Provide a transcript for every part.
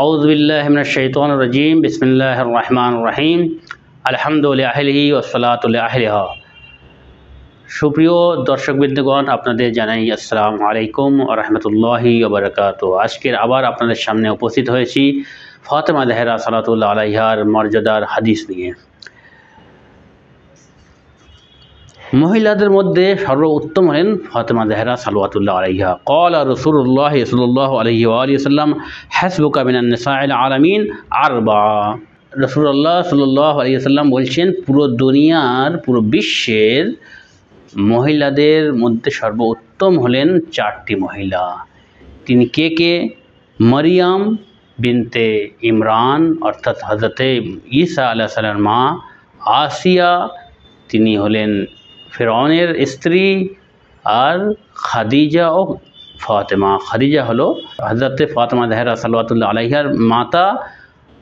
আউযুবিল্লাহি মিনাশ শাইতানির রাজীম বিসমিল্লাহির রহমানির রহিম আলহামদুলিল্লাহি আহলিহি ওয়াসসালাতু আহলিহা। সুপ্রিয় দর্শকবৃন্দগণ, আপনাদের জানাই আসসালামু আলাইকুম ওয়া রাহমাতুল্লাহি ওয়া বারাকাতুহু। আজকের আবার আপনাদের সামনে উপস্থিত হয়েছি ফাতেমা জাহরা সালাতুল্লাহ আলাইহার মর্যাদার হাদিস নিয়ে। মহিলাদের মধ্যে সর্বোত্তম হলেন ফাতেমা জাহরা সালাওয়াতুল্লাহ আলাইহা। ক্বালা রাসূলুল্লাহ সাল্লাল্লাহু আলাইহি ওয়া আলিহি ওয়াসাল্লাম হাসবুকা মিনান নিসাইল আলামিন আরবা। রাসূলুল্লাহ সাল্লাল্লাহু আলাইহি ওয়াসাল্লাম বলছেন, পুরো বিশ্বের মহিলাদের মধ্যে সর্বোত্তম হলেন চারটি মহিলা। তিনি কে? মারিয়াম বিনতে ইমরান অর্থাৎ হযরতে ঈসা আলাইহিস সালামের মা। আসিয়া, তিনি হলেন ফিরআউনের স্ত্রী। আর খাদিজা ও ফাতেমা। খাদিজা হলো হযরতে ফাতেমা জাহরা সালাওয়াতুল্লাহ আলাইহার মাতা,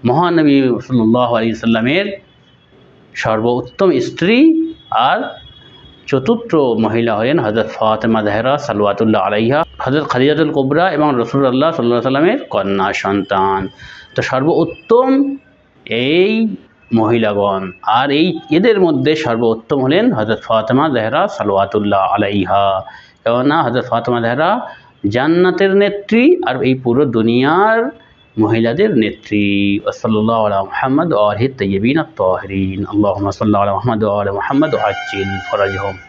মহানবী সাল্লাল্লাহু আলাইহি ওয়াসাল্লামের সর্বোত্তম স্ত্রী। আর চতুর্থ মহিলা হলেন হযরত ফাতেমা জাহরা সালাওয়াতুল্লাহ আলাইহা, হযরত খাদিজাতুল কুবরা এবং রাসূলুল্লাহ সাল্লাল্লাহু আলাইহি ওয়াসাল্লামের কন্যা সন্তান। তো সর্বোত্তম এই মহিলাগণ, আর এদের মধ্যে সর্বোত্তম হলেন হযরত ফাতেমা জাহরা সালাওয়াতুল্লাহ আলাইহা। কেননা হযরত ফাতেমা জাহরা জান্নাতের নেত্রী আর এই পুরো দুনিয়ার মহিলাদের নেত্রী। সাল্লাল্লাহু আলা মুহাম্মদ ওয়া আলিহি তাইয়্যিবিন আত-তাহিরিন। আল্লাহুম্মা সাল্লি আলা মুহাম্মদ ওয়া আলি মুহাম্মদ ওয়া আজ্জিল ফরাজহুম।